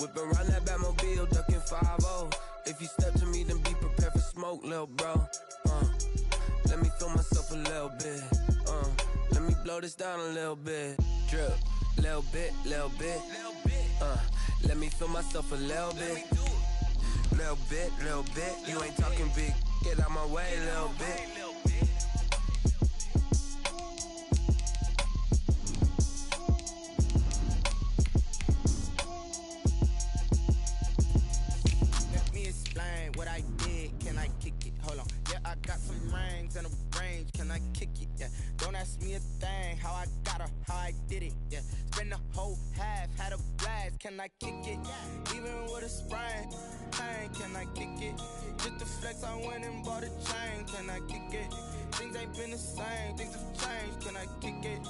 Whipping around that Batmobile, ducking 5-0. If you step to me, then be prepared for smoke, lil' bro. Let me feel myself a little bit. Let me blow this down a little bit. Drip, little bit, little bit. Let me feel myself a little bit. Little bit, little bit. You ain't talking big. Get out my way, little bit. Let me explain what I did. Can I kick it? Hold on. Yeah, I got some rings and a range. Can I kick it? Yeah. Don't ask me a thing. How I got her, how I did it. Yeah. Spend the whole half, had a blast. Can I kick it? Even with a sprain. Pain, can I kick it? Just the flex, I went and bought a chain. Can I kick it? Things ain't been the same. Things have changed. Can I kick it?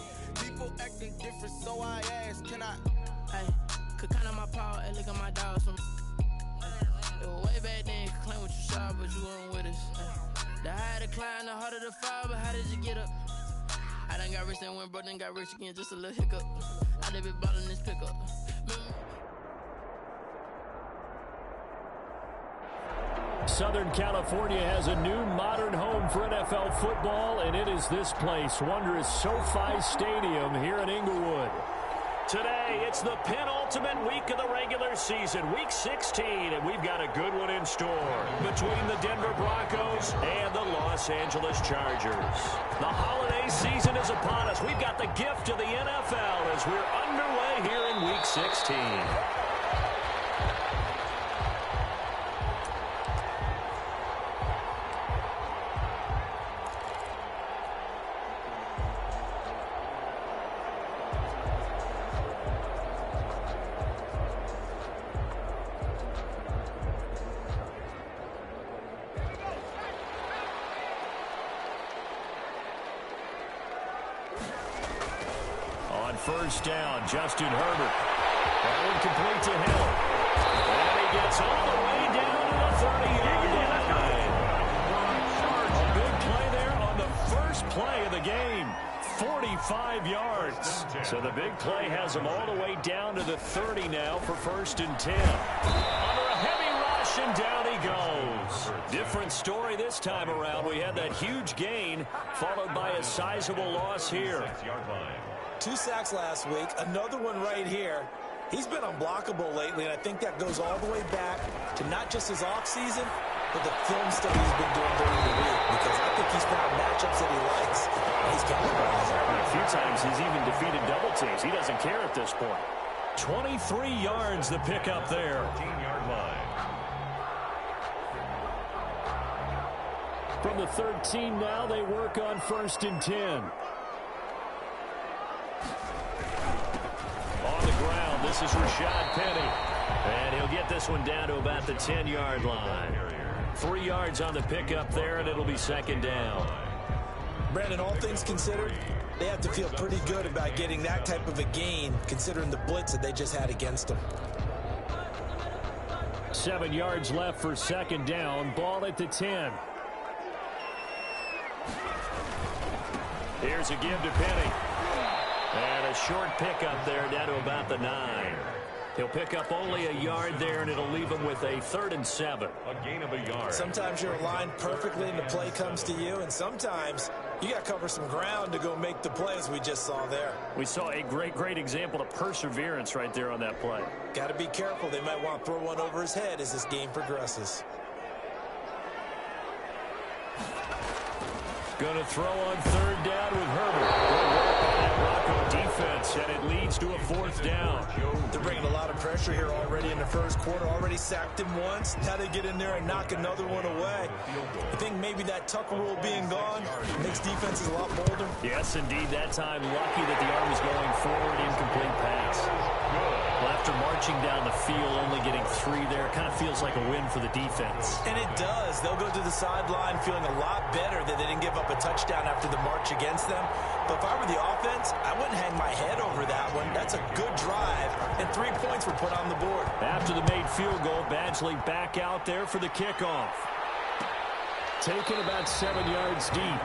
People acting different, so I ask. Can I? Hey, could count on my power, and look at my dogs from. It was way back then, you could claim what you saw, but you weren't with us. The higher the climb, the harder the fall, but how did you get up? I done got rich and went broke, then got rich again, just a little hiccup. I done been ballin' this pickup. Southern California has a new modern home for NFL football, and it is this place, wondrous SoFi Stadium here in Inglewood. Today, it's the penultimate week of the regular season, Week 16, and we've got a good one in store between the Denver Broncos and the Los Angeles Chargers. The holiday season is upon us. We've got the gift of the NFL as we're underway here in Week 16. First down, Justin Herbert. That one complete to Hill. And he gets all the way down to the 30-yard line. A big play there on the first play of the game. 45 yards. So the big play has him all the way down to the 30 now for 1st and 10. Under a heavy rush, and down he goes. Different story this time around. We had that huge gain, followed by a sizable loss here. 2 sacks last week, another one right here. He's been unblockable lately, and I think that goes all the way back to not just his offseason, but the film study he's been doing during the week, because I think he's found matchups that he likes, and he's capitalizing. A few times he's even defeated double teams. He doesn't care at this point. 23 yards the pickup there. 15-yard line. From the 13 now, they work on 1st and 10. On the ground, this is Rashad Penny. And he'll get this one down to about the 10-yard line. 3 yards on the pickup there, and it'll be 2nd down. Brandon, all things considered, they have to feel pretty good about getting that type of a gain, considering the blitz that they just had against them. 7 yards left for 2nd down. Ball at the 10. Here's a give to Penny. And a short pickup there down to about the 9. He'll pick up only a yard there, and it'll leave him with a 3rd and 7. A gain of a yard. Sometimes you're aligned perfectly and the play comes to you, and sometimes you got to cover some ground to go make the play, as we just saw there. We saw a great example of perseverance right there on that play. Got to be careful. They might want to throw one over his head as this game progresses. Going to throw on 3rd down with Herbert. Good work by that Bronco defense, and it leads to a 4th down. They're bringing a lot of pressure here already in the first quarter. Already sacked him once. Now they get in there and knock another one away. I think maybe that Tucker rule being gone makes defenses a lot bolder. Yes, indeed. That time, lucky that the arm was going forward. Incomplete pass. Well, after marching down the field, only getting 3 there, kind of feels like a win for the defense. And it does. They'll go to the sideline feeling a lot better that they didn't give up a touchdown after the march against them. But if I were the offense, I wouldn't hang my head over that one. That's a good drive, and 3 points were put on the board. After the made field goal, Badgley back out there for the kickoff. Taken about 7 yards deep.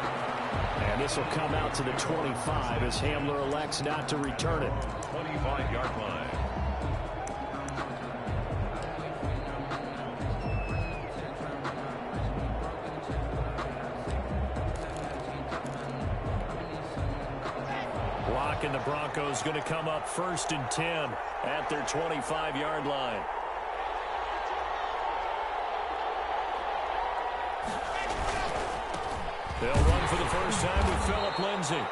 And this will come out to the 25 as Hamler elects not to return it. 25-yard line. clock, and the Broncos going to come up 1st and 10 at their 25-yard line. They'll run for the first time with Phillip Lindsay.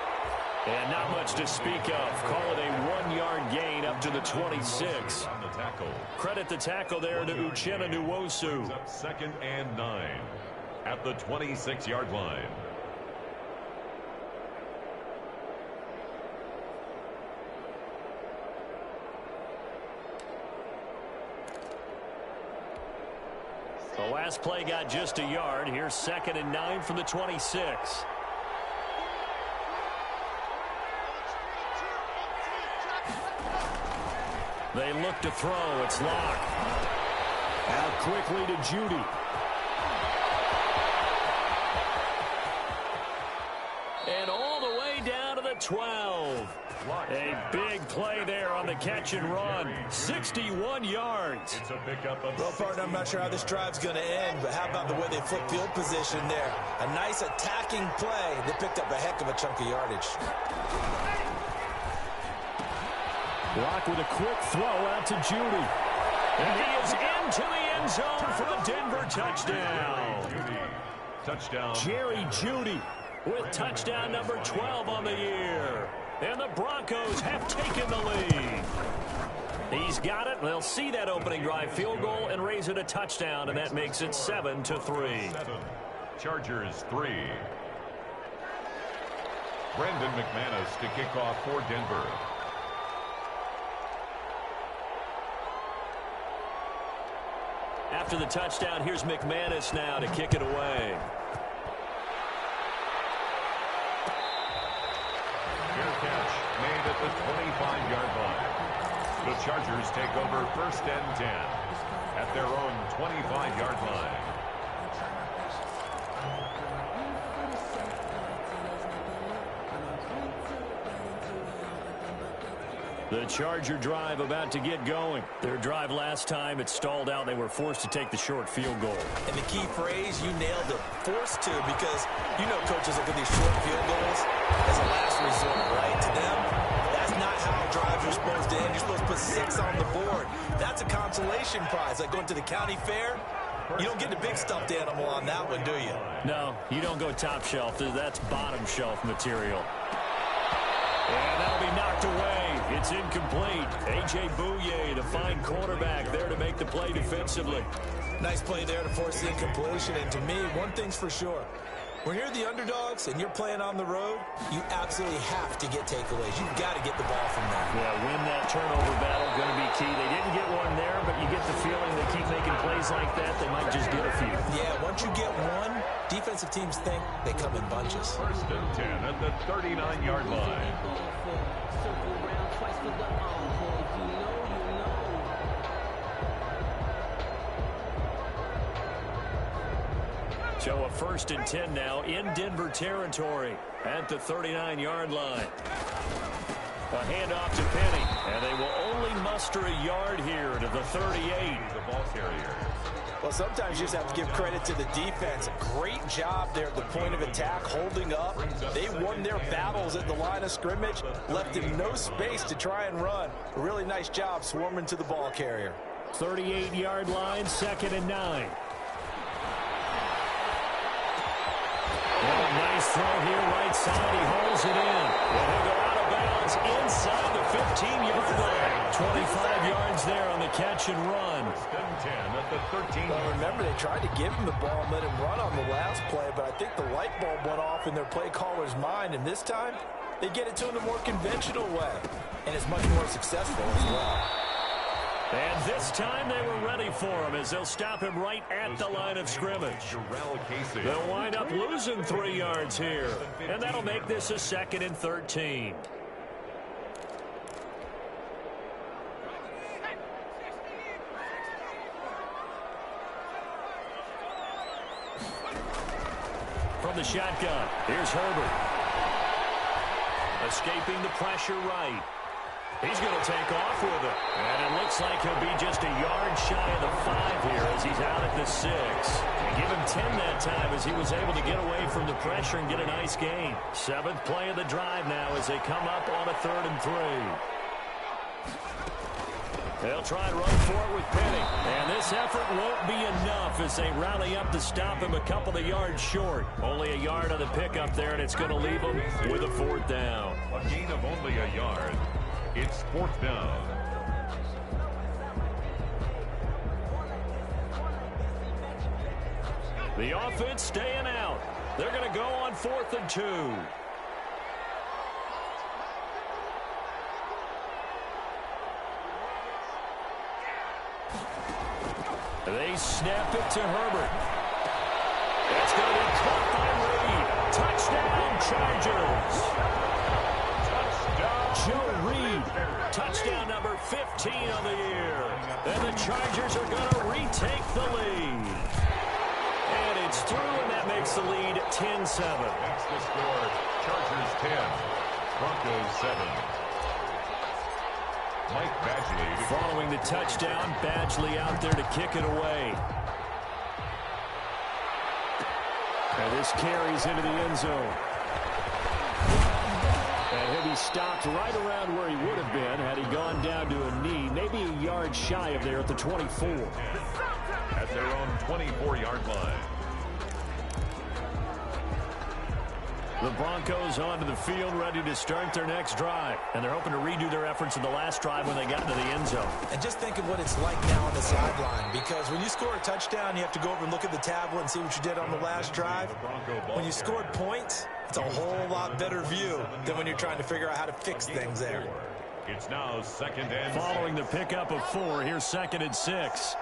And not much to speak of. Call it a 1-yard gain up to the 26. Credit the tackle there to Uchenna Nwosu. 2nd and 9 at the 26-yard line. The last play got just a yard. Here's 2nd and 9 from the 26. They look to throw. It's Locke. Out quickly to Judy. And all the way down to the 12. A big play there on the catch and run. 61 yards. It's a pickup of well, partner, I'm not sure how this drive's going to end, but how about the way they flip field position there? A nice attacking play. They picked up a heck of a chunk of yardage. Locke with a quick throw out to Judy. And he is into the end zone for the Denver touchdown. Judy. Touchdown. Jerry Judy with touchdown number 12 on the year. And the Broncos have taken the lead. He's got it. They'll see that opening drive field goal and raise it a touchdown, and that makes it 7-3. Chargers 3. Brandon McManus to kick off for Denver. After the touchdown, here's McManus now to kick it away. Fair catch made at the 25-yard line. The Chargers take over 1st and 10 at their own 25-yard line. The Charger drive about to get going. Their drive last time, it stalled out. They were forced to take the short field goal. And the key phrase, you nailed it, forced to, because you know coaches look at these short field goals as a last resort, right? To them, that's not how drives are supposed to end. You're supposed to put 6 on the board. That's a consolation prize, like going to the county fair. You don't get the big stuffed animal on that one, do you? No, you don't go top shelf. That's bottom shelf material. And that'll be knocked away. It's incomplete. A.J. Bouye, the fine cornerback, there to make the play defensively. Nice play there to force the incompletion. And to me, one thing's for sure. When you're the underdogs and you're playing on the road, you absolutely have to get takeaways. You've got to get the ball from them. Yeah, win that turnover battle, going to be key. They didn't get one there, but you get the feeling they keep making plays like that, they might just get a few. Yeah, once you get one, defensive teams think they come in bunches. 1st and 10 at the 39-yard line. So a 1st and 10 now in Denver territory at the 39-yard line. A handoff to Penny, and they will only muster a yard here to the 38. The ball carrier. Well, sometimes you just have to give credit to the defense. Great job there at the point of attack, holding up. They won their battles at the line of scrimmage, left him no space to try and run. A really nice job swarming to the ball carrier. 38-yard line, 2nd and 9. Nice throw here, right side. He holds it in. And he'll go out of bounds inside the 15-yard line. 25 yards there on the catch and run. 10 at the 13. Well, remember, they tried to give him the ball and let him run on the last play, but I think the light bulb went off in their play caller's mind, and this time they get it to him the more conventional way, and it's much more successful as well. And this time they were ready for him as they'll stop him right at the line of scrimmage. They'll wind up losing 3 yards here, and that'll make this a 2nd and 13. From the shotgun, here's Herbert. Escaping the pressure right. He's going to take off with it. And it looks like he'll be just a yard shy of the 5 here as he's out at the 6. Give him 10 that time as he was able to get away from the pressure and get a nice gain. 7th play of the drive now as they come up on a 3rd and 3. They'll try and run for it with Penny. And this effort won't be enough as they rally up to stop him a couple of yards short. Only a yard on the pickup there, and it's going to leave him with a 4th down. A gain of only a yard. It's 4th down. The offense staying out. They're going to go on 4th and 2. They snap it to Herbert. That's going to be caught by Reed. Touchdown, Chargers. Touchdown. Joe Reed. Touchdown number 15 on the year. And the Chargers are going to retake the lead. And it's through, and that makes the lead 10-7. That's the score. Chargers 10, Broncos 7. Mike Badgley. Following the touchdown, Badgley out there to kick it away. And this carries into the end zone. And he'll be stopped right around where he would have been had he gone down to a knee, maybe a yard shy of there at the 24. At their own 24-yard line. The Broncos onto the field, ready to start their next drive. And they're hoping to redo their efforts in the last drive when they got into the end zone. And just think of what it's like now on the sideline, because when you score a touchdown, you have to go over and look at the tablet and see what you did on the last drive. When you scored points, it's a whole lot better view than when you're trying to figure out how to fix things there. It's now 2nd and 6. Following the pickup of 4, here's 2nd and 6.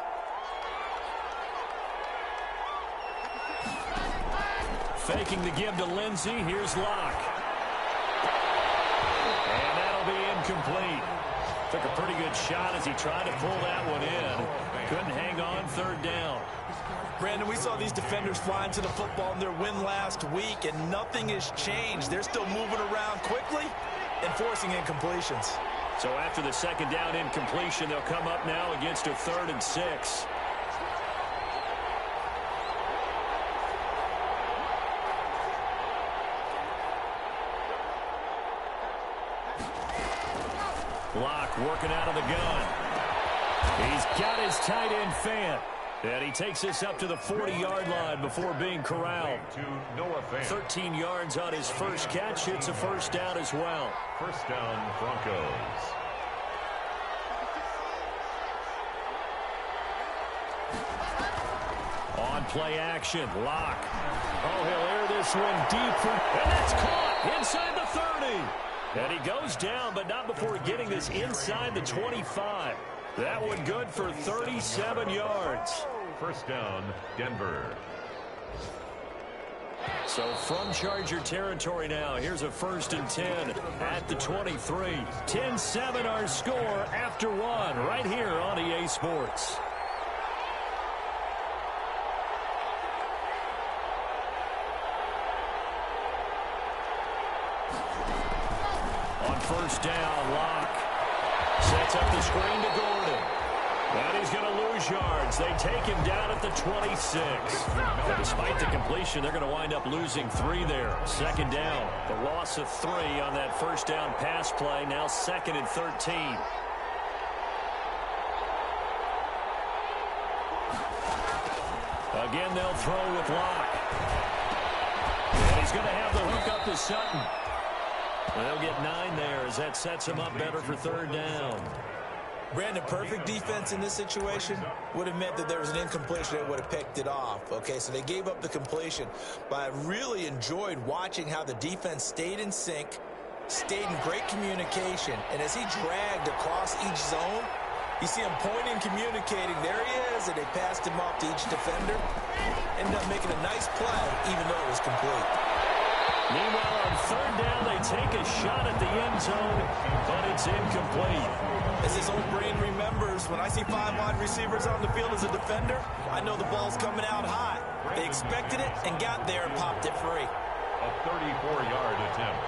Faking the give to Lindsey. Here's Locke. And that'll be incomplete. Took a pretty good shot as he tried to pull that one in. Couldn't hang on. 3rd down. Brandon, we saw these defenders flying to the football in their win last week, and nothing has changed. They're still moving around quickly and forcing incompletions. So after the 2nd down incompletion, they'll come up now against a 3rd and 6. Locke working out of the gun. He's got his tight end Fant. And he takes this up to the 40-yard line before being corralled. 13 yards on his first catch. It's a 1st down as well. 1st down, Broncos. On play action, Locke. Oh, he'll air this one deep. And that's caught inside the 30. And he goes down, but not before getting this inside the 25. That one good for 37 yards. 1st down, Denver. So from Charger territory now, here's a 1st and 10 at the 23. 10-7 our score after 1 right here on EA Sports. On 1st down, Locke sets up the screen to Gordon. And he's going to lose yards. They take him down at the 26. But despite the completion, they're going to wind up losing 3 there. 2nd down. The loss of 3 on that 1st down pass play. Now 2nd and 13. Again, they'll throw with Locke. And he's going to have the hook up to Sutton. They'll get 9 there as that sets him up better for 3rd down. Brandon, perfect defense in this situation would have meant that there was an incompletion that would have picked it off. Okay, so they gave up the completion. But I really enjoyed watching how the defense stayed in sync, stayed in great communication, and as he dragged across each zone, you see him pointing, communicating. There he is, and they passed him off to each defender. Ended up making a nice play, even though it was complete. Meanwhile, on 3rd down, they take a shot at the end zone, but it's incomplete. As his old brain remembers, when I see 5 wide receivers on the field as a defender, I know the ball's coming out high. They expected it and got there and popped it free. A 34-yard attempt.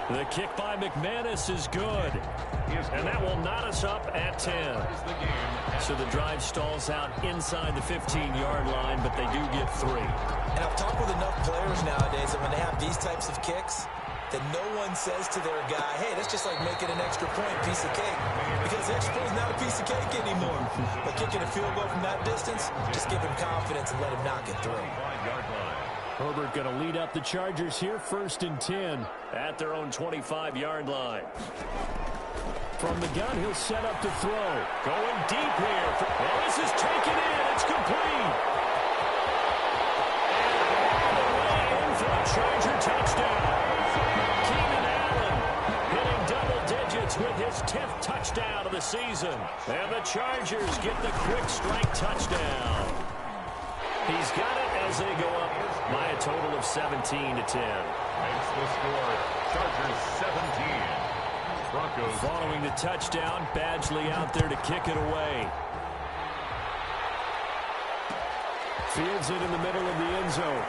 The kick by McManus is good. And that will knot us up at 10. So the drive stalls out inside the 15-yard line, but they do get 3. And I've talked with enough players nowadays that when they have these types of kicks, that no one says to their guy, hey, that's just like making an extra point, piece of cake. Because the extra point is not a piece of cake anymore. But kicking a field goal from that distance, just give him confidence and let him knock it through. Herbert going to lead up the Chargers here, 1st and 10 at their own 25-yard line. From the gun, he'll set up to throw. Going deep here. Well, this is taken in. It's complete. And all the way in for a Charger touchdown. Keenan Allen hitting double digits with his 10th touchdown of the season. And the Chargers get the quick strike touchdown. He's got it as they go up by a total of 17-10. Makes the score. Chargers 17. Broncos. Following the touchdown, Badgley out there to kick it away. Fields it in the middle of the end zone.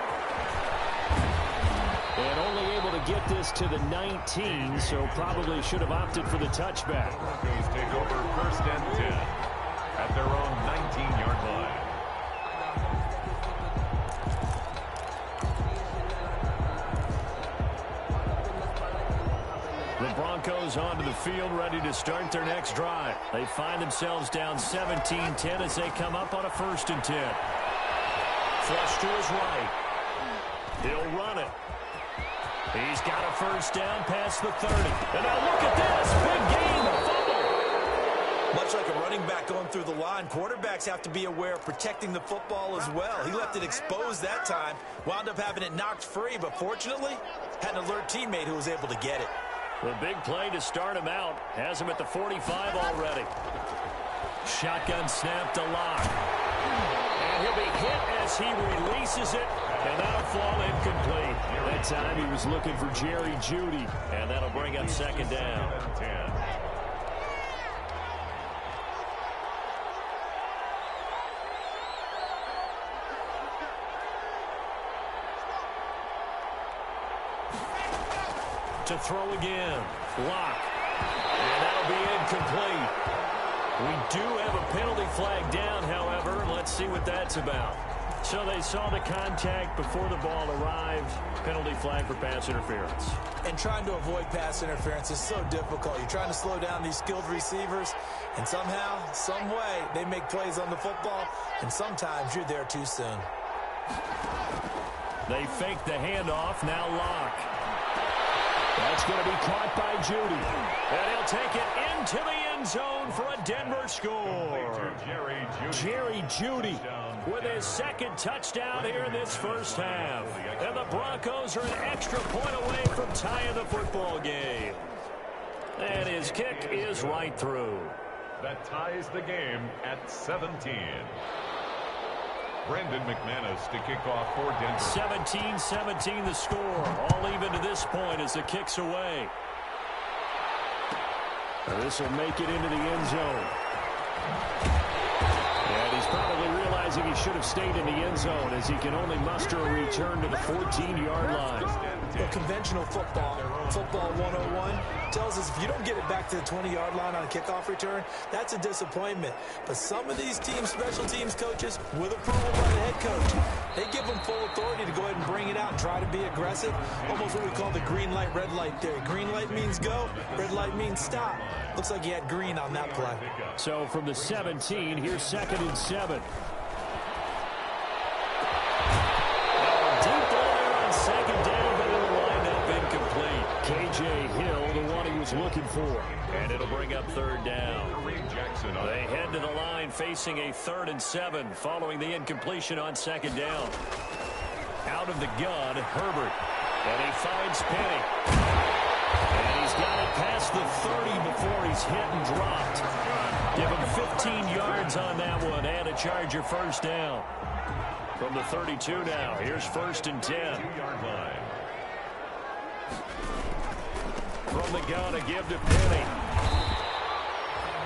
And only able to get this to the 19, so probably should have opted for the touchback. Broncos take over 1st and 10 at their own 19-yard line. The Broncos onto the field, ready to start their next drive. They find themselves down 17-10 as they come up on a 1st and 10. Flush to his right. He'll run it. He's got a 1st down past the 30. And now look at this. Big game. Fumble. Much like a running back going through the line, quarterbacks have to be aware of protecting the football as well. He left it exposed that time, wound up having it knocked free, but fortunately had an alert teammate who was able to get it. The big play to start him out. Has him at the 45 already. Shotgun snap to Locke. And he'll be hit as he releases it. And that'll fall incomplete. That time he was looking for Jerry Jeudy. And that'll bring up 2nd down. 10. To throw again. Locke. And that'll be incomplete. We do have a penalty flag down, however. Let's see what that's about. So they saw the contact before the ball arrived. Penalty flag for pass interference. And trying to avoid pass interference is so difficult. You're trying to slow down these skilled receivers, and somehow, some way, they make plays on the football, and sometimes you're there too soon. They fake the handoff. Now Locke. That's going to be caught by Jeudy. And he'll take it into the end zone for a Denver score. Jerry Jeudy with his 2nd touchdown here in this 1st half. And the Broncos are an extra point away from tying the football game. And his kick is right through. That ties the game at 17. Brandon McManus to kick off for Denver. 17-17 the score. All even to this point as the kick's away. This will make it into the end zone. And he's probably realizing he should have stayed in the end zone as he can only muster a return to the 14-yard line. Well, conventional football 101, tells us if you don't get it back to the 20-yard line on a kickoff return, that's a disappointment. But some of these teams, special teams coaches, with approval by the head coach, they give them full authority to go ahead and bring it out and try to be aggressive. Almost what we call the green light, red light theory. Green light means go, red light means stop. Looks like he had green on that play. So from the 17, here's 2nd and 7. Deep there on 2nd down, but it'll wind up incomplete. KJ Hill, the one he was looking for. And it'll bring up 3rd down. They head to the line facing a 3rd and 7 following the incompletion on 2nd down. Out of the gun, Herbert. And he finds Penny. And he's got it past the 30 before he's hit and dropped. Give him 15 yards on that one and a Charger 1st down. From the 32 now, here's 1st and 10. From the gun, a give to Penny.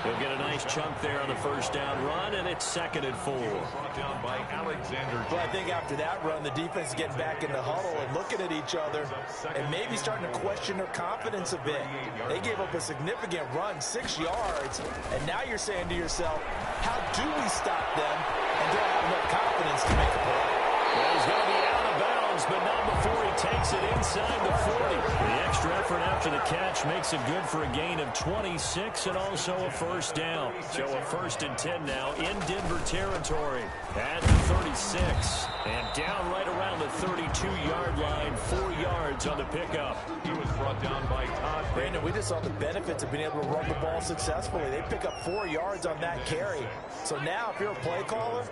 He'll get a nice chunk there on the first down run, and it's 2nd and 4. Brought down by Alexander. Well, I think after that run, the defense is getting back in the huddle and looking at each other and maybe starting to question their confidence a bit. They gave up a significant run, 6 yards, and now you're saying to yourself, how do we stop them, and do I have enough confidence to make a play? Well, he's going to be out of bounds, but not before he takes it inside the 40. The extra effort after the catch makes it good for a gain of 26 and also a first down. So a 1st and 10 now in Denver territory at the 36. And down right around the 32-yard line, 4 yards on the pickup. He was brought down by Todd. Brandon, we just saw the benefits of being able to run the ball successfully. They pick up 4 yards on that carry. So now if you're a play caller,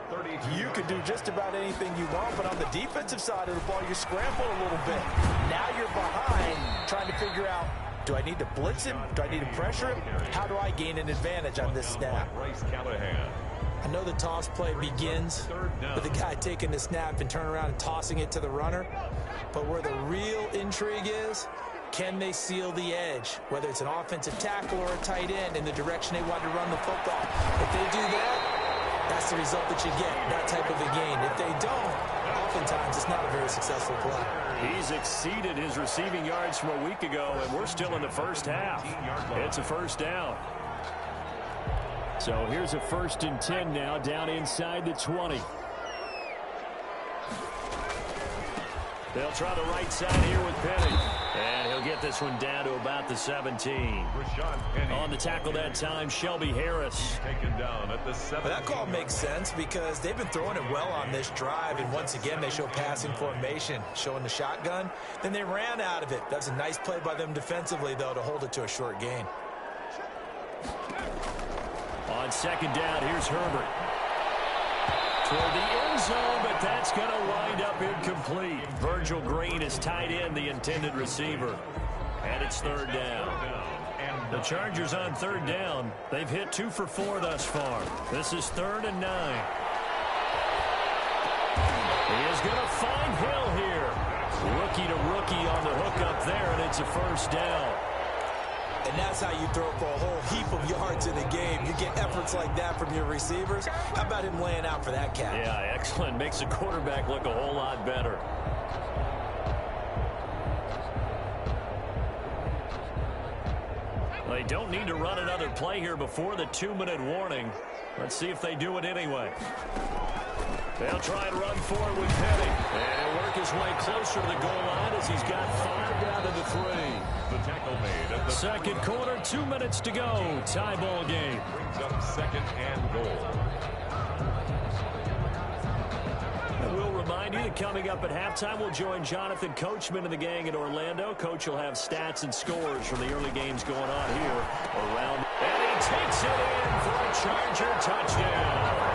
you can do just about anything you want. But on the defensive side of the ball, you scramble a little bit. Now you're behind trying to figure out, do I need to blitz him? Do I need to pressure him? How do I gain an advantage on this snap? Bryce Callahan. I know the toss play begins with the guy taking the snap and turning around and tossing it to the runner. But where the real intrigue is, can they seal the edge? Whether it's an offensive tackle or a tight end in the direction they want to run the football. If they do that, that's the result that you get, that type of a gain. If they don't, oftentimes it's not a very successful play. He's exceeded his receiving yards from a week ago, and we're still in the first half. It's a first down. So here's a 1st and 10 now, down inside the 20. They'll try the right side here with Penny. And he'll get this one down to about the 17. On the tackle that time, Shelby Harris. Taken down at the 17. That call makes sense because they've been throwing it well on this drive, and once again they show passing formation, showing the shotgun. Then they ran out of it. That's a nice play by them defensively, though, to hold it to a short gain. On 2nd down, here's Herbert. Toward the end zone, but that's going to wind up incomplete. Virgil Green is tied in, the intended receiver. And it's 3rd down. The Chargers on 3rd down. They've hit 2 for 4 thus far. This is 3rd and 9. He is going to find Hill here. Rookie to rookie on the hook up there, and it's a first down. And that's how you throw for a whole heap of yards in a game. You get efforts like that from your receivers. How about him laying out for that catch? Yeah, excellent. Makes the quarterback look a whole lot better. They don't need to run another play here before the 2-minute warning. Let's see if they do it anyway. They'll try and run for it with Penny. And he'll work his way closer to the goal line as he's got 5 down to the 3. The tackle made at the 2nd quarter, 2 minutes to go. Tie ball game. Brings up 2nd and goal. And we'll remind you that coming up at halftime, we'll join Jonathan Coachman and the gang in Orlando. Coach will have stats and scores from the early games going on here around. And he takes it in for a Charger touchdown.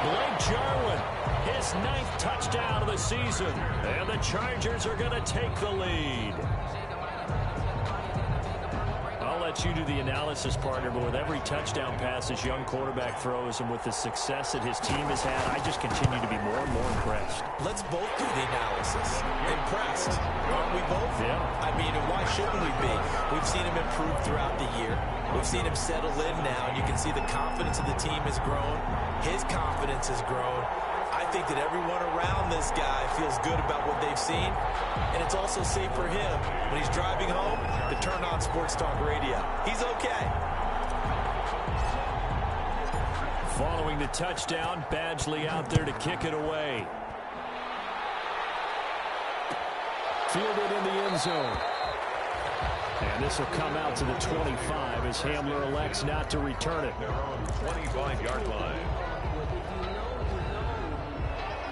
Blake Jarwin, his 9th touchdown of the season. And the Chargers are going to take the lead. I'll let you do the analysis, partner, but with every touchdown pass this young quarterback throws and with the success that his team has had, I just continue to be more and more impressed. Let's both do the analysis. Impressed, aren't we both? Yeah. I mean, and why shouldn't we be? We've seen him improve throughout the year. We've seen him settle in now, and you can see the confidence of the team has grown. His confidence has grown. I think that everyone around this guy feels good about what they've seen, and it's also safe for him when he's driving home to turn on Sports Talk Radio. He's okay. Following the touchdown, Badgley out there to kick it away. Fielded in the end zone. And this will come out to the 25 as Hamler elects not to return it. Their own 25-yard line.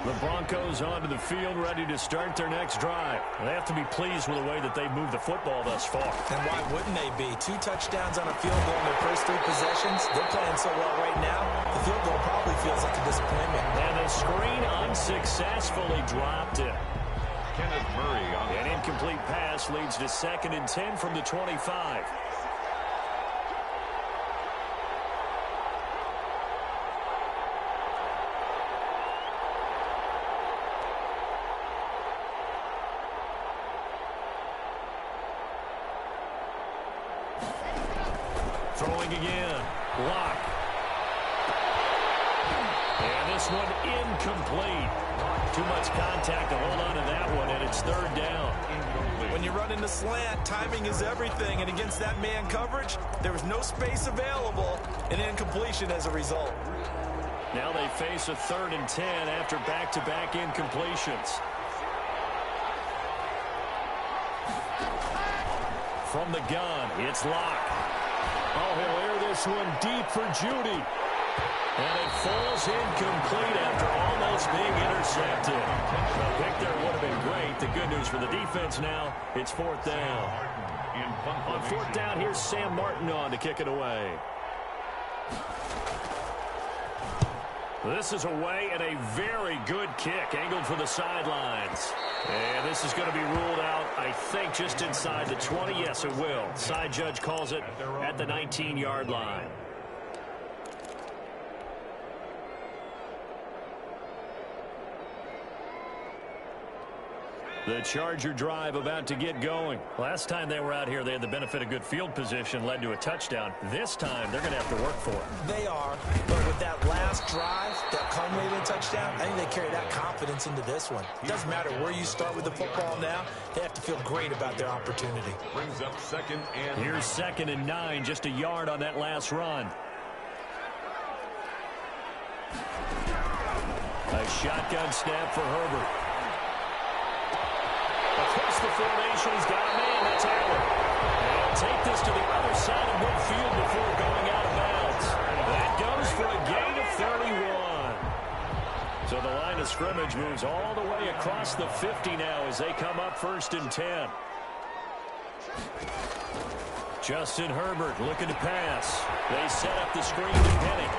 The Broncos onto the field, ready to start their next drive. They have to be pleased with the way that they've moved the football thus far. And why wouldn't they be? 2 touchdowns on a field goal in their first 3 possessions. They're playing so well right now, the field goal probably feels like a disappointment. And the screen unsuccessfully dropped it. Kenneth Murray on the An incomplete pass leads to 2nd and 10 from the 25. Throwing again. Lock. And this one incomplete. Too much contact to hold on to that one, and it's third down. When you run in the slant, timing is everything, and against that man coverage, there was no space available, and incompletion as a result. Now they face a 3rd and 10 after back-to-back incompletions. From the gun, it's Locke. Oh, he'll air this one deep for Judy. And it falls incomplete after almost being intercepted. The pick there would have been great. The good news for the defense now, it's 4th down. On 4th down, here's Sam Martin on to kick it away. This is away and a very good kick, angled for the sidelines. And this is going to be ruled out, I think, just inside the 20. Yes, it will. Side judge calls it at the 19-yard line. The Charger drive about to get going. Last time they were out here, they had the benefit of good field position, led to a touchdown. This time, they're going to have to work for it. They are, but with that last drive, that culminated in touchdown, I think they carry that confidence into this one. It doesn't matter where you start with the football now. They have to feel great about their opportunity. Brings up 2nd and 9. Here's 2nd and 9, just a yard on that last run. A shotgun snap for Herbert. Across the formation, he's got a man. That's Allen. And take this to the other side of midfield before going out of bounds. That goes for a gain of 31. So the line of scrimmage moves all the way across the 50 now as they come up 1st and 10. Justin Herbert looking to pass. They set up the screen to Penning.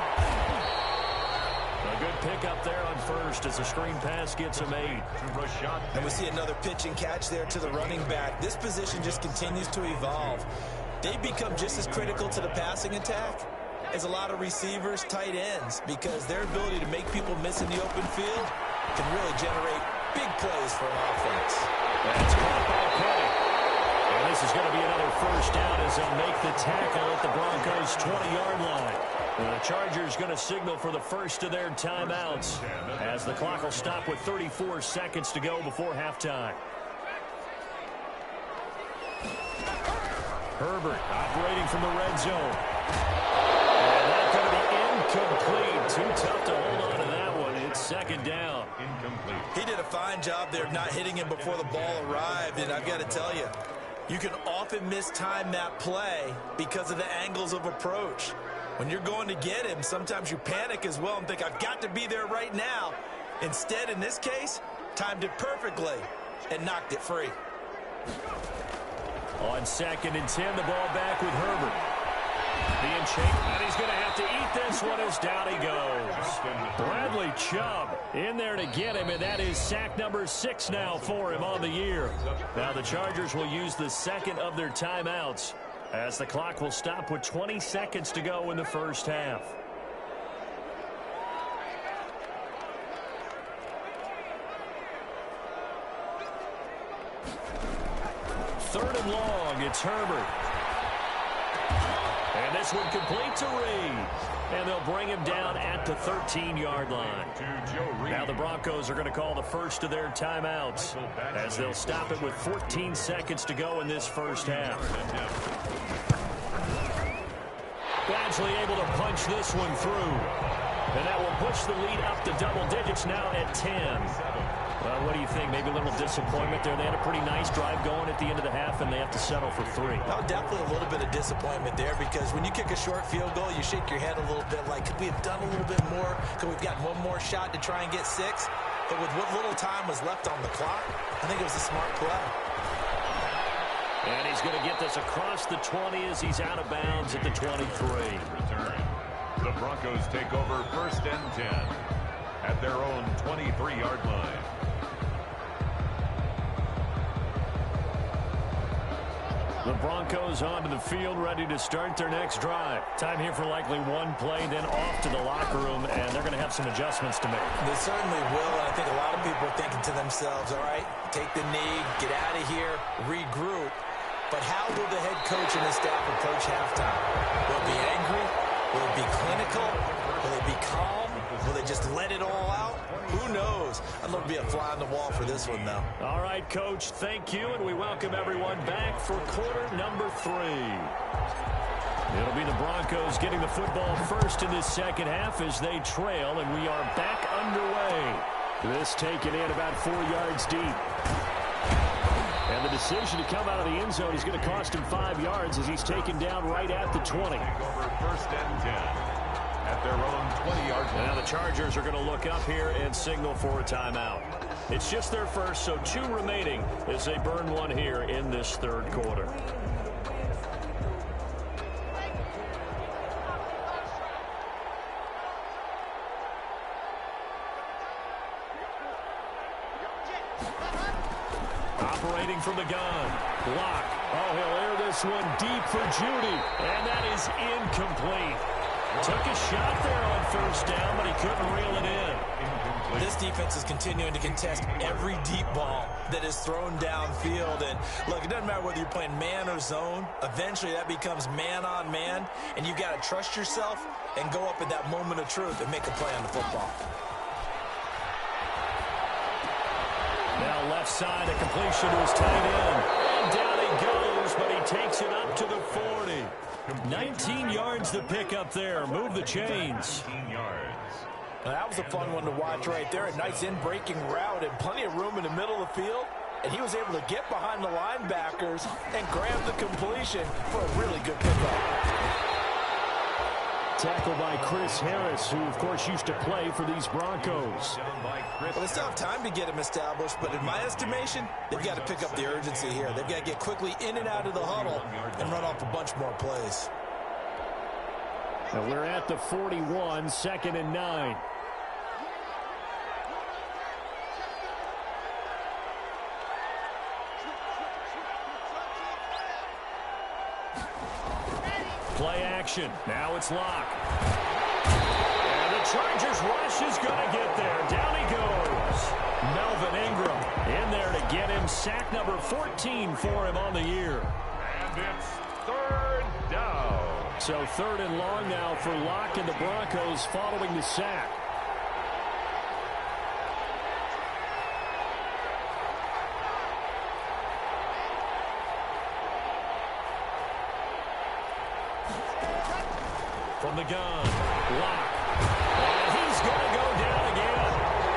A good pickup there on 1st as the screen pass gets him 8. And we see another pitch and catch there to the running back. This position just continues to evolve. They become just as critical to the passing attack as a lot of receivers, tight ends, because their ability to make people miss in the open field can really generate big plays for an offense. That's caught by Penning. And this is going to be another 1st down as they'll make the tackle at the Broncos' 20-yard line. The Chargers going to signal for the first of their timeouts as the clock will stop with 34 seconds to go before halftime. Herbert operating from the red zone. And that's going to be incomplete. Too tough to hold on to that one. It's 2nd down. Incomplete. He did a fine job there not hitting him before the ball arrived, and I've got to tell you, you can often mistime that play because of the angles of approach. When you're going to get him, sometimes you panic as well and think, I've got to be there right now. Instead, in this case, timed it perfectly and knocked it free. On 2nd and 10, the ball back with Herbert. Being chased, and he's going to have to eat this one as down he goes. Bradley Chubb in there to get him, and that is sack number 6 now for him on the year. Now the Chargers will use the 2nd of their timeouts as the clock will stop with 20 seconds to go in the 1st half. Third and long, it's Herbert. And this one complete to Reed. And they'll bring him down at the 13-yard line. Now the Broncos are going to call the first of their timeouts as they'll stop it with 14 seconds to go in this 1st half. Badgley able to punch this one through. And that will push the lead up to double digits now at 10. Well, what do you think? Maybe a little disappointment there. They had a pretty nice drive going at the end of the half, and they have to settle for 3. Oh, definitely a little bit of disappointment there because when you kick a short field goal, you shake your head a little bit like, could we have done a little bit more? Could we have gotten one more shot to try and get 6? But with what little time was left on the clock, I think it was a smart play. And he's going to get this across the 20 as he's out of bounds at the 23. Return. The Broncos take over 1st and 10 at their own 23-yard line. The Broncos onto the field, ready to start their next drive. Time here for likely one play, then off to the locker room, and they're going to have some adjustments to make. They certainly will, and I think a lot of people are thinking to themselves, all right, take the knee, get out of here, regroup. But how will the head coach and his staff approach halftime? Will it be angry? Will it be clinical? Will it be calm? Will they just let it all out? Who knows? I'd love to be a fly on the wall for this one, though. All right, Coach, thank you, and we welcome everyone back for quarter number 3. It'll be the Broncos getting the football first in this second half as they trail, and we are back underway. This taken in about 4 yards deep. And the decision to come out of the end zone is going to cost him 5 yards as he's taken down right at the 20. Over first and 10 at their own 20-yard line. Now the Chargers are going to look up here and signal for a timeout. It's just their first, so 2 remaining as they burn one here in this third quarter. Operating from the gun. Block. Oh, he'll air this one deep for Judy. And that is incomplete. Took a shot there on first down, but he couldn't reel it in. This defense is continuing to contest every deep ball that is thrown downfield. And, look, it doesn't matter whether you're playing man or zone. Eventually, that becomes man on man. And you got to trust yourself and go up at that moment of truth and make a play on the football. Now left side, a completion to his tight end. And down he goes, but he takes it up to the 40. 19 yards to pick up there. Move the chains. 19 yards. Now, that was a fun one to watch right there. A nice in-breaking route and plenty of room in the middle of the field. And he was able to get behind the linebackers and grab the completion for a really good pickup. Tackle by Chris Harris, who, of course, used to play for these Broncos. Well, they still have time to get him established, but in my estimation, they've got to pick up the urgency here. They've got to get quickly in and out of the huddle and run off a bunch more plays. And we're at the 41, 2nd and 9. Play action. Now it's Locke. And the Chargers rush is going to get there. Down he goes. Melvin Ingram in there to get him. Sack number 14 for him on the year. And it's third down. So 3rd and long now for Locke and the Broncos following the sack. From the gun, Locke. And he's going to go down again.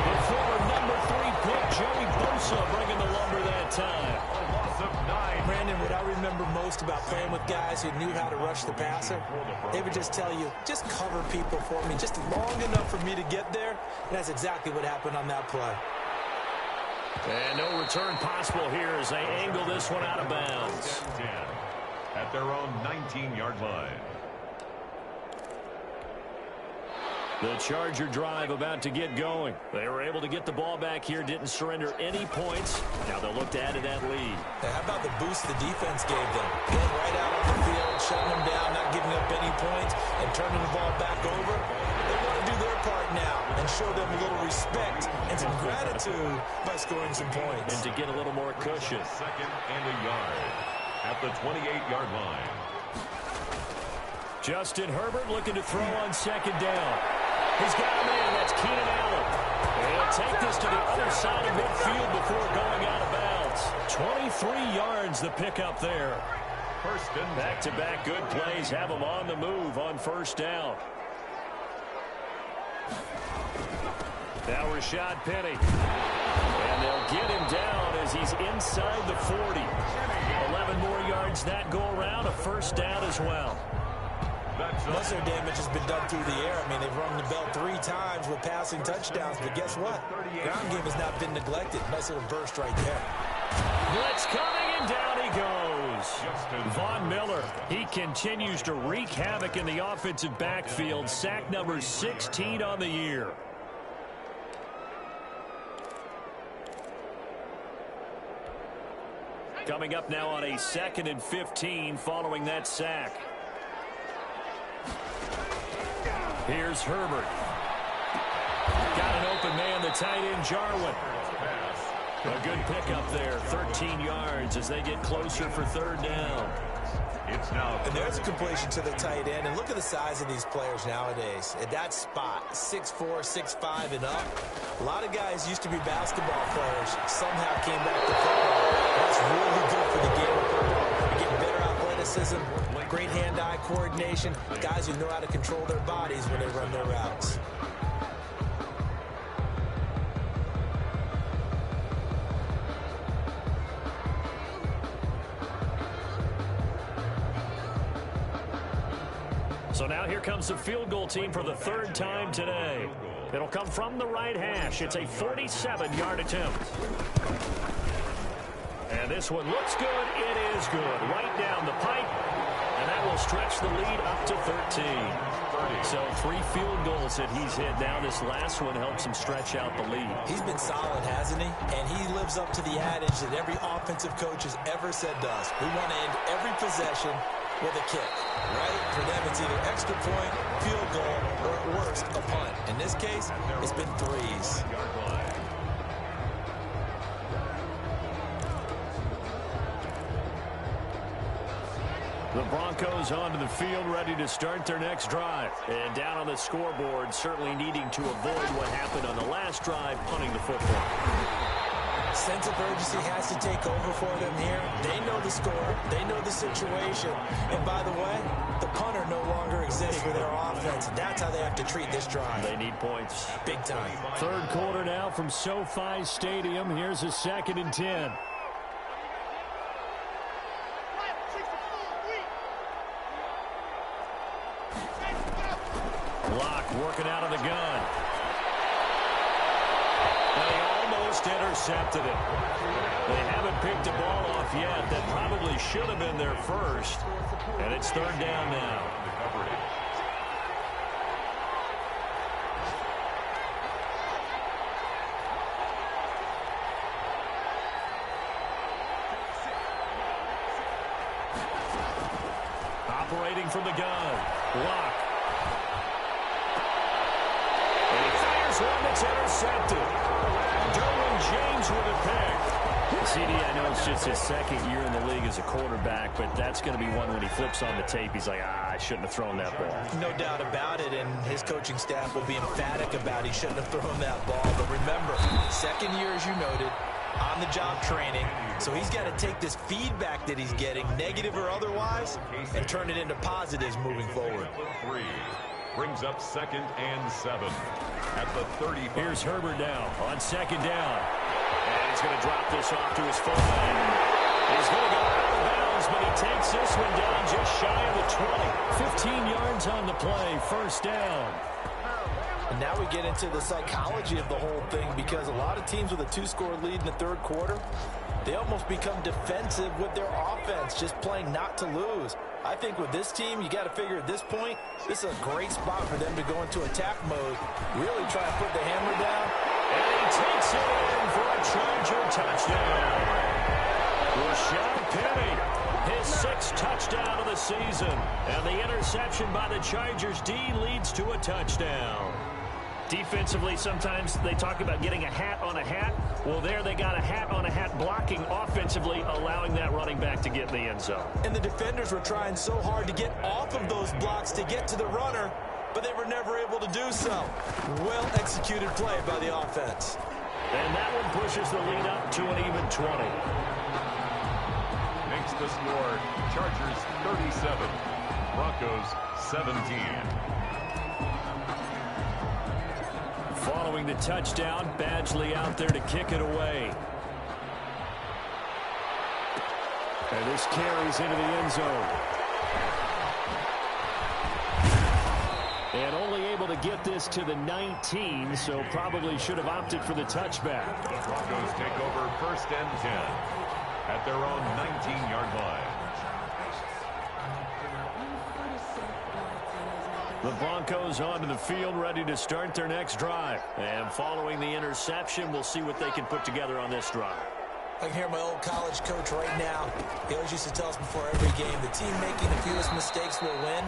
The former number 3 pick, Joey Bosa, bringing the lumber that time. A loss of 9. Brandon, what I remember most about playing with guys who knew how to rush the passer, they would just tell you, just cover people for me, just long enough for me to get there. And that's exactly what happened on that play. And no return possible here as they angle this one out of bounds. 10 at their own 19-yard line. The Charger drive about to get going. They were able to get the ball back here, didn't surrender any points. Now they'll look to add to that lead. Hey, how about the boost the defense gave them? Getting right out on the field, shutting them down, not giving up any points, and turning the ball back over. They want to do their part now and show them a little respect and some gratitude by scoring some points. And to get a little more cushion. 2nd and a yard at the 28-yard line. Justin Herbert looking to throw on 2nd down. He's got a man. That's Keenan Allen. He'll take this to the other side of midfield before going out of bounds. 23 yards the pickup there. First and back-to-back good plays have him on the move on 1st down. Now Rashad Penny. And they'll get him down as he's inside the 40. 11 more yards that go around. A 1st down as well. Most of their damage has been done through the air. I mean, they've rung the bell 3 times with passing touchdowns, but guess what? Ground game has not been neglected. Nice little burst right there. Blitz coming, and down he goes. Von Miller, he continues to wreak havoc in the offensive backfield. Sack number 16 on the year. Coming up now on a 2nd and 15 following that sack. Here's Herbert. Got an open man, the tight end, Jarwin. A good pickup there, 13 yards as they get closer for 3rd down. It's now. And there's a completion to the tight end. And look at the size of these players nowadays. At that spot, 6'4", 6'5", and up. A lot of guys used to be basketball players. Somehow came back to football. That's really good for the game of football. You get better athleticism, great hand-eye coordination. Guys who know how to control their bodies when they run their routes. So now here comes the field goal team for the third time today. It'll come from the right hash. It's a 47-yard attempt. And this one looks good. It is good. Right down the pipe. And that will stretch the lead up to 13. So 3 field goals that he's hit. Now this last one helps him stretch out the lead. He's been solid, hasn't he? And he lives up to the adage that every offensive coach has ever said to us. We want to end every possession with a kick, right? For them, it's either extra point, field goal, or at worst, a punt. In this case, it's been 3s. The Broncos onto the field, ready to start their next drive. And down on the scoreboard, certainly needing to avoid what happened on the last drive, punting the football. Sense of urgency has to take over for them here. They know the score. They know the situation. And by the way, the punter no longer exists for their offense. That's how they have to treat this drive. They need points. Big time. Third quarter now from SoFi Stadium. Here's a 2nd and 10. Locke working out of the gun. And he almost intercepted it. They haven't picked the ball off yet. That probably should have been their first. And it's 3rd down now. Operating from the gun. Locke. One that's intercepted. Derwin James with a pick. CD, I know it's just his 2nd year in the league as a quarterback, but that's going to be one when he flips on the tape. He's like, I shouldn't have thrown that ball. No doubt about it, and his coaching staff will be emphatic about he shouldn't have thrown that ball. But remember, 2nd year, as you noted, on-the-job training. So he's got to take this feedback that he's getting, negative or otherwise, and turn it into positives moving forward. 3 brings up 2nd and 7 at the 35. Here's Herbert now on 2nd down. And he's going to drop this off to his fullback. He's going to go out of bounds, but he takes this one down just shy of the 20. 15 yards on the play, 1st down. And now we get into the psychology of the whole thing, because a lot of teams with a 2-score lead in the 3rd quarter, they almost become defensive with their offense, just playing not to lose. I think with this team, you got to figure at this point, this is a great spot for them to go into attack mode, really try and put the hammer down. And he takes it in for a Charger touchdown. Rashad Penny, his 6th touchdown of the season. And the interception by the Chargers D leads to a touchdown. Defensively, sometimes they talk about getting a hat on a hat. Well, there they got a hat on a hat blocking offensively, allowing that running back to get in the end zone. And the defenders were trying so hard to get off of those blocks to get to the runner, but they were never able to do so. Well-executed play by the offense. And that one pushes the lead up to an even 20. Makes the score Chargers 37, Broncos 17. Following the touchdown, Badgley out there to kick it away. And this carries into the end zone. And only able to get this to the 19, so probably should have opted for the touchback. The Broncos take over 1st and 10 at their own 19-yard line. The Broncos onto the field, ready to start their next drive. And following the interception, we'll see what they can put together on this drive. I can hear my old college coach right now. He always used to tell us before every game, the team making the fewest mistakes will win.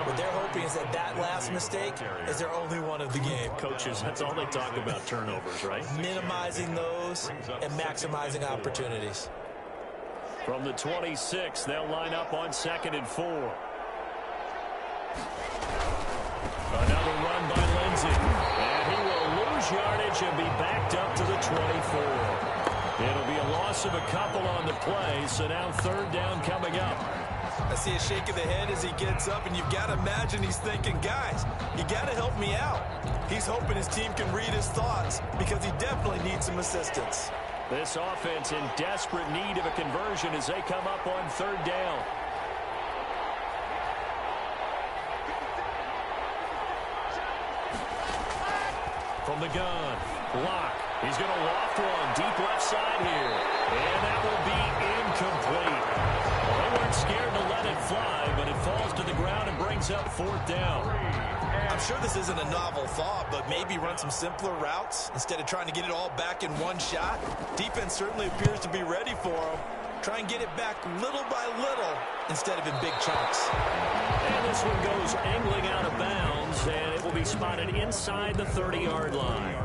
What they're hoping is that that last mistake is their only one of the game. Coaches, that's all they talk about, turnovers, right? Minimizing those and maximizing opportunities. From the 26, they'll line up on 2nd and 4. Another run by Lindsey. And he will lose yardage and be backed up to the 24. It'll be a loss of a couple on the play, so now 3rd down coming up. I see a shake of the head as he gets up, and you've got to imagine he's thinking, guys, you got to help me out. He's hoping his team can read his thoughts because he definitely needs some assistance. This offense in desperate need of a conversion as they come up on 3rd down. From the gun, Locke. He's going to loft one deep left side here. And that will be incomplete. Well, they weren't scared to let it fly, but it falls to the ground and brings up 4th down. I'm sure this isn't a novel thought, but maybe run some simpler routes instead of trying to get it all back in one shot. Defense certainly appears to be ready for him. Try and get it back little by little instead of in big chunks. And this one goes angling out of bounds, and it will be spotted inside the 30-yard line.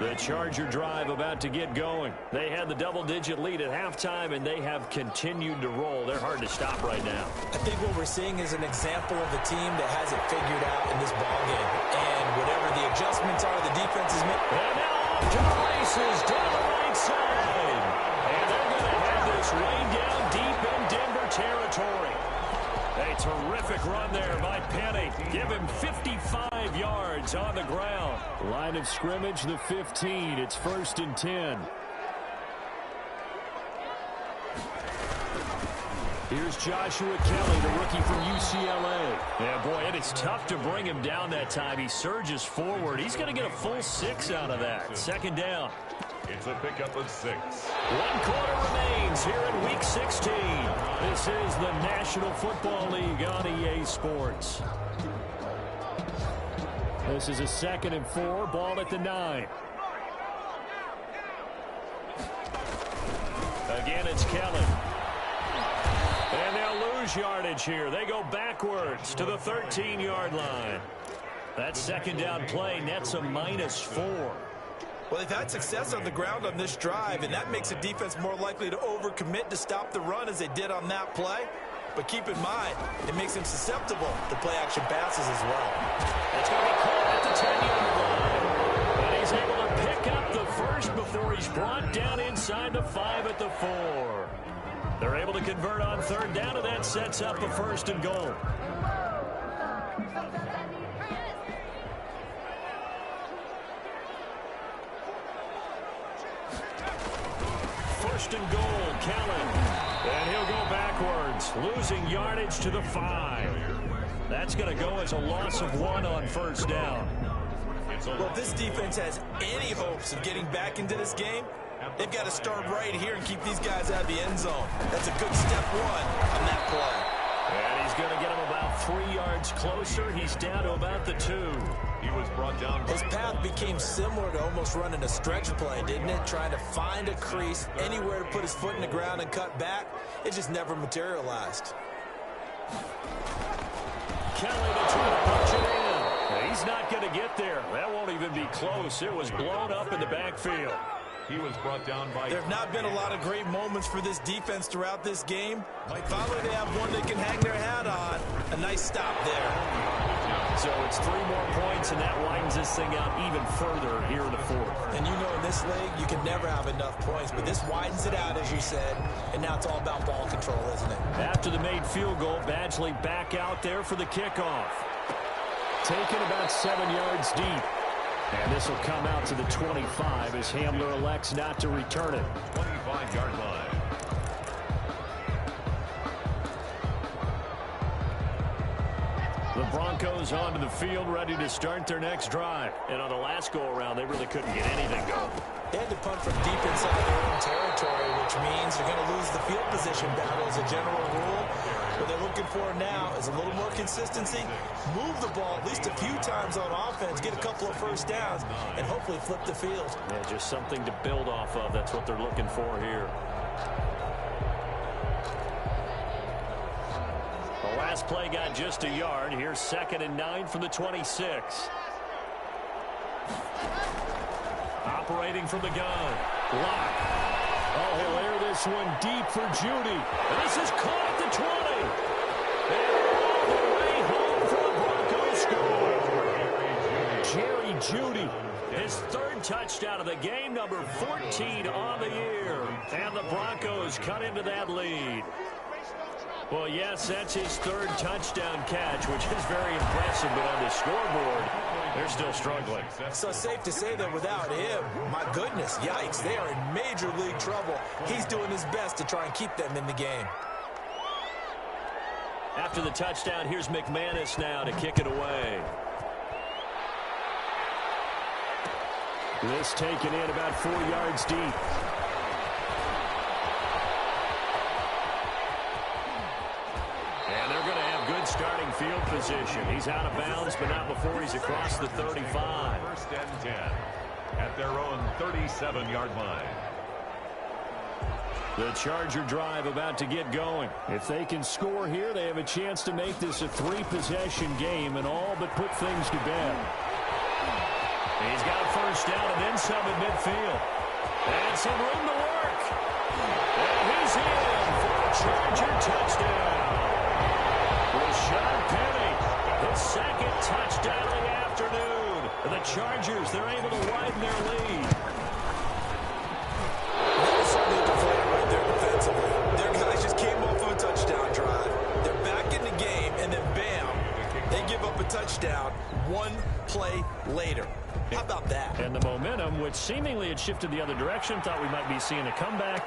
The Charger drive about to get going. They had the double-digit lead at halftime, and they have continued to roll. They're hard to stop right now. I think what we're seeing is an example of a team that has it figured out in this ballgame. And whatever the adjustments are, the defense is making. And now off to the races down the right side. And they're going to have this way down deep in Denver territory. A terrific run there by Penny. Give him 55 yards on the ground. Line of scrimmage, the 15. It's 1st and 10. Here's Joshua Kelly, the rookie from UCLA. Yeah, boy, it is tough to bring him down that time. He surges forward. He's going to get a full 6 out of that. 2nd down. It's a pickup of 6. 1 quarter remains here in Week 16. This is the National Football League on EA Sports. This is a 2nd and 4, ball at the 9. Again, it's Kelly. And they'll lose yardage here. They go backwards to the 13-yard line. That 2nd down play nets a -4. Well, they've had success on the ground on this drive, and that makes a defense more likely to overcommit to stop the run as they did on that play. But keep in mind, it makes them susceptible to play-action passes as well. It's going to be caught at the 10-yard line. And he's able to pick up the first before he's brought down inside the 5 at the 4. They're able to convert on 3rd down, and that sets up a 1st and goal. First and goal, Kellen. And he'll go backwards, losing yardage to the 5. That's going to go as a loss of 1 on 1st down. Well, if this defense has any hopes of getting back into this game, they've got to start right here and keep these guys out of the end zone. That's a good step 1 on that play. And he's going to get him about 3 yards closer. He's down to about the 2. He was brought down. His path became similar to almost running a stretch play, didn't it? Trying to find a crease, anywhere to put his foot in the ground and cut back. It just never materialized. Kelly to try to punch it in. He's not going to get there. That won't even be close. It was blown up in the backfield. He was brought down by... There have not been a lot of great moments for this defense throughout this game. Finally, they have one they can hang their hat on. A nice stop there. So it's 3 more points, and that widens this thing out even further here in the 4th. And you know in this league, you can never have enough points, but this widens it out, as you said, and now it's all about ball control, isn't it? After the made field goal, Badgley back out there for the kickoff. Taken about 7 yards deep. And this will come out to the 25 as Hamler elects not to return it. 25-yard line. The Broncos onto the field, ready to start their next drive. And on the last go-around, they really couldn't get anything going. They had to punt from deep inside their own territory, which means they're going to lose the field position battle as a general rule. What they're looking for now is a little more consistency, move the ball at least a few times on offense, get a couple of first downs, and hopefully flip the field. Yeah, just something to build off of. That's what they're looking for here. The last play got just a yard. Here's 2nd and 9 from the 26. Operating from the gun. Lock. Oh, he'll air this one deep for Jeudy. And this is caught at the 20. And all the way home for the Broncos score. Jerry Jeudy, his third touchdown of the game, number 14 on the year. And the Broncos cut into that lead. Well, yes, that's his third touchdown catch, which is very impressive, but on the scoreboard, they're still struggling. So safe to say that without him, my goodness, yikes, they are in major league trouble. He's doing his best to try and keep them in the game. After the touchdown, here's McManus now to kick it away. This taken in about 4 yards deep. And they're going to have good starting field position. He's out of bounds, but not before he's across the 35. First and 10 at their own 37-yard line. The Charger drive about to get going. If they can score here, they have a chance to make this a 3-possession game and all but put things to bed. He's got a first down and then some at midfield. And some room to work. And he's in for a Charger touchdown. Rashad Penny, his second touchdown of the afternoon. The Chargers, they're able to widen their lead. That was something to play right there defensively. Their guys just came off of a touchdown drive. They're back in the game, and then bam, they give up a touchdown one play later. How about that? And the momentum, which seemingly had shifted the other direction, thought we might be seeing a comeback.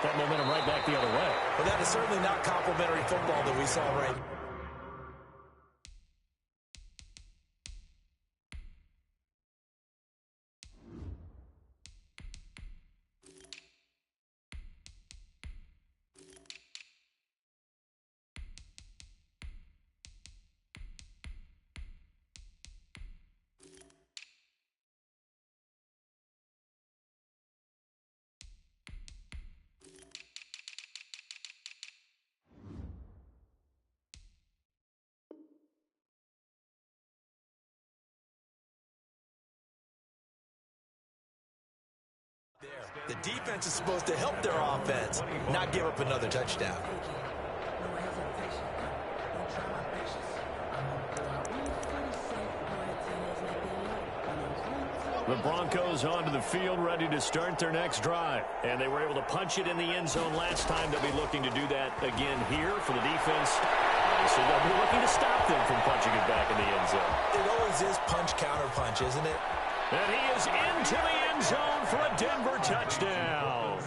That momentum right back the other way. Well, that is certainly not complimentary football that we saw right now. The defense is supposed to help their offense, not give up another touchdown. The Broncos onto the field, ready to start their next drive. And they were able to punch it in the end zone last time. They'll be looking to do that again here for the defense. So they'll be looking to stop them from punching it back in the end zone. It always is punch-counter-punch, isn't it? And he is into the end zone for a Denver touchdown.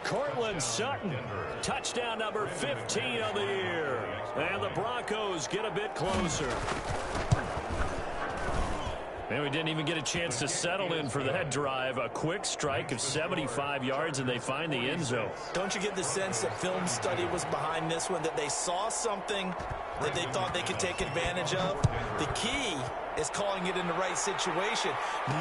Cortland Sutton, touchdown number 15 of the year. And the Broncos get a bit closer. And we didn't even get a chance to settle in for that drive. A quick strike of 75 yards, and they find the end zone. Don't you get the sense that film study was behind this one, that they saw something that they thought they could take advantage of? The key is calling it in the right situation,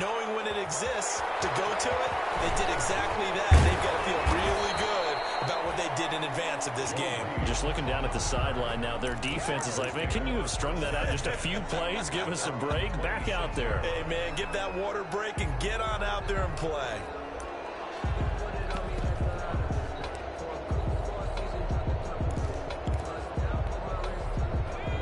knowing when it exists to go to it. They did exactly that. They've got to feel really good about what they did in advance of this game. Just looking down at the sideline now, their defense is like, man, can you have strung that out just a few plays? Give us a break. Back out there. Hey, man, give that water break and get on out there and play.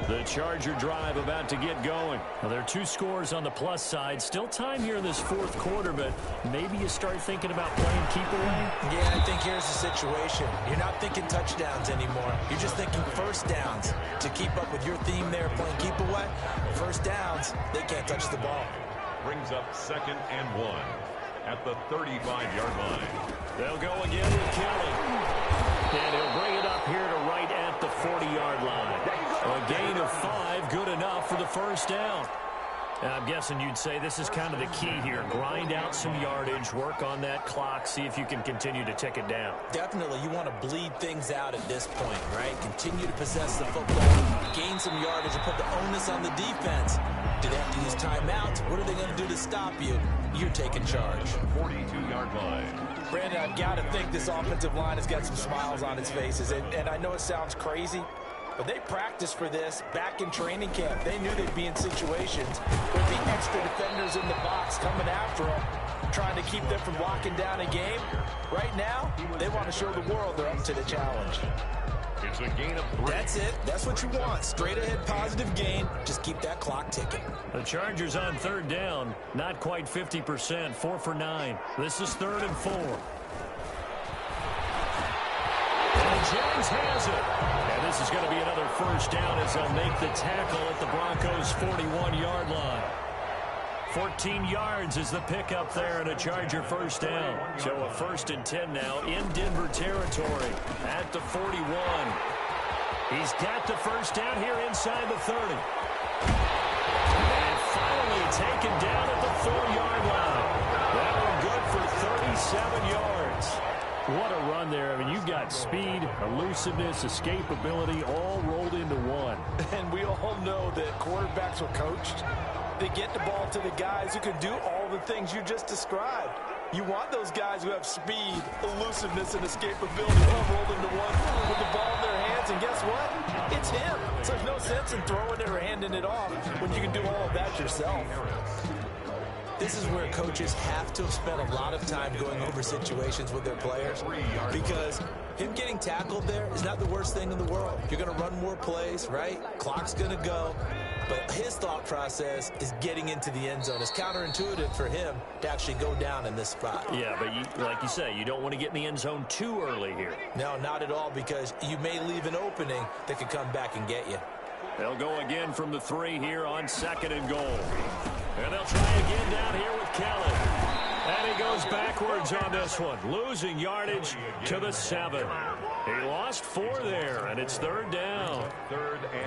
The Charger drive about to get going. Well, there are 2 scores on the plus side. Still time here in this fourth quarter, but maybe you start thinking about playing keep away? Yeah, I think here's the situation. You're not thinking touchdowns anymore. You're just thinking first downs. To keep up with your theme there, playing keep away, first downs, they can't touch the ball. Brings up 2nd and 1 at the 35-yard line. They'll go again with Kelly. And he'll bring it up here to right at the 40-yard line. A gain of 5, good enough for the first down. And I'm guessing you'd say this is kind of the key here. Grind out some yardage, work on that clock, see if you can continue to tick it down. Definitely, you want to bleed things out at this point, right? Continue to possess the football, gain some yardage, and put the onus on the defense. Do they have to use timeouts? What are they going to do to stop you? You're taking charge. 42-yard line. Brandon, I've got to think this offensive line has got some smiles on its faces. And I know it sounds crazy, But they practiced for this back in training camp. They knew they'd be in situations with the extra defenders in the box coming after them, trying to keep them from locking down a game. Right now, they want to show the world they're up to the challenge. It's a gain of 3. That's it. That's what you want. Straight ahead positive gain. Just keep that clock ticking. The Chargers on third down. Not quite 50%. 4 for 9. This is 3rd and 4. And Jennings has it. And this is going to be another first down as they'll make the tackle at the Broncos' 41-yard line. 14 yards is the pickup there and a Charger first down. So a 1st and 10 now in Denver territory at the 41. He's got the first down here inside the 30. And finally taken down at the 4-yard line. That one good for 37 yards. What a run there. I mean, you've got speed, elusiveness, escapability all rolled into one. And we all know that quarterbacks are coached. They get the ball to the guys who can do all the things you just described. You want those guys who have speed, elusiveness, and escapability all rolled into one with the ball in their hands. And guess what? It's him. So there's no sense in throwing it or handing it off when you can do all of that yourself. This is where coaches have to have spent a lot of time going over situations with their players, because him getting tackled there is not the worst thing in the world. You're going to run more plays, right? Clock's going to go. But his thought process is getting into the end zone. It's counterintuitive for him to actually go down in this spot. Yeah, but like you say, you don't want to get in the end zone too early here. No, not at all, because you may leave an opening that could come back and get you. They'll go again from the 3 here on 2nd and goal. And they'll try again down here with Kelly. And he goes backwards on this one, losing yardage to the 7. He lost 4 there, and it's 3rd down.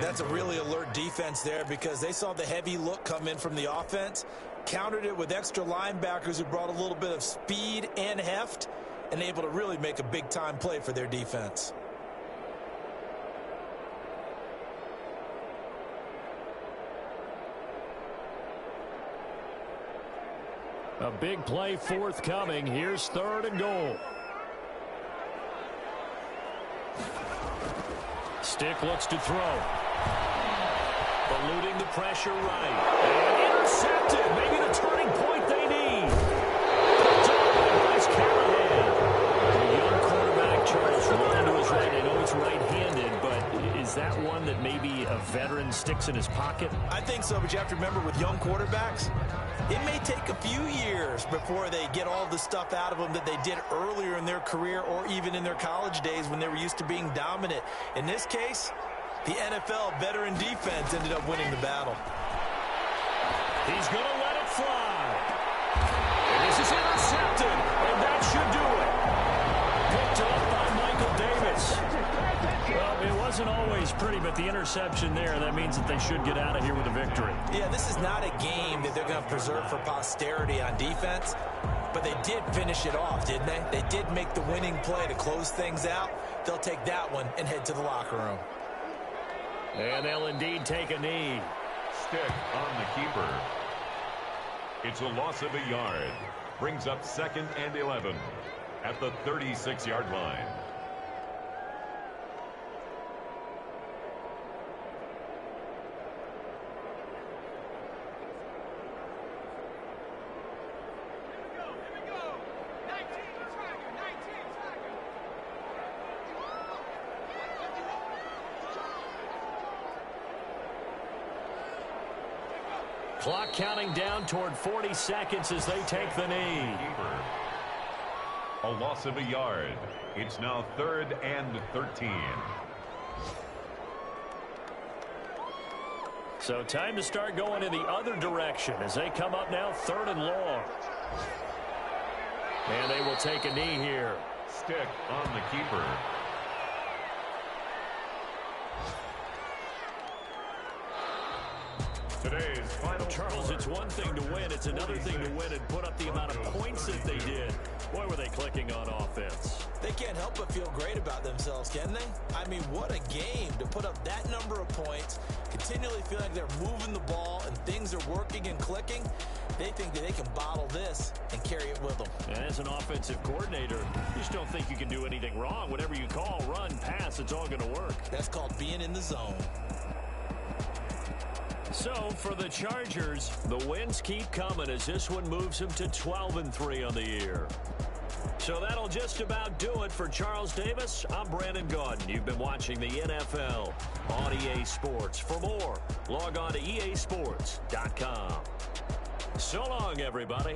That's a really alert defense there, because they saw the heavy look come in from the offense, countered it with extra linebackers who brought a little bit of speed and heft, and able to really make a big-time play for their defense. A big play forthcoming. Here's 3rd and goal. Stick looks to throw. Eluding the pressure right. And intercepted. Maybe the turning point they need. Picked up by Bryce Callahan. The young quarterback, Charles, rolling to his right. I know he's right-handed, but is that one that maybe a veteran sticks in his pocket? I think so, but you have to remember with young quarterbacks, it may take a few years before they get all the stuff out of them that they did earlier in their career or even in their college days when they were used to being dominant. In this case, the NFL veteran defense ended up winning the battle. He's going to let it fly. And this is intercepted, and that should do it. Picked up by Michael Davis. Well, it wasn't always pretty, but the interception there, that means that they should get out of here with a victory. Yeah, this is not a game that they're going to preserve for posterity on defense, but they did finish it off, didn't they? They did make the winning play to close things out. They'll take that one and head to the locker room. And they'll indeed take a knee. Stick on the keeper. It's a loss of a yard. Brings up 2nd and 11 at the 36-yard line. Clock counting down toward 40 seconds as they take the knee. A loss of a yard. It's now 3rd and 13. So time to start going in the other direction as they come up now 3rd and long. And they will take a knee here. Stick on the keeper. Today's final. Charles, it's one thing to win. It's another thing to win and put up the amount of points that they did. Boy, were they clicking on offense. They can't help but feel great about themselves, can they? I mean, what a game to put up that number of points, continually feel like they're moving the ball and things are working and clicking. They think that they can bottle this and carry it with them. And as an offensive coordinator, you just don't think you can do anything wrong. Whatever you call, run, pass, it's all going to work. That's called being in the zone. So for the Chargers, the wins keep coming as this one moves them to 12-3 on the year. So that'll just about do it for Charles Davis. I'm Brandon Gaudin. You've been watching the NFL on EA Sports. For more, log on to easports.com. So long, everybody.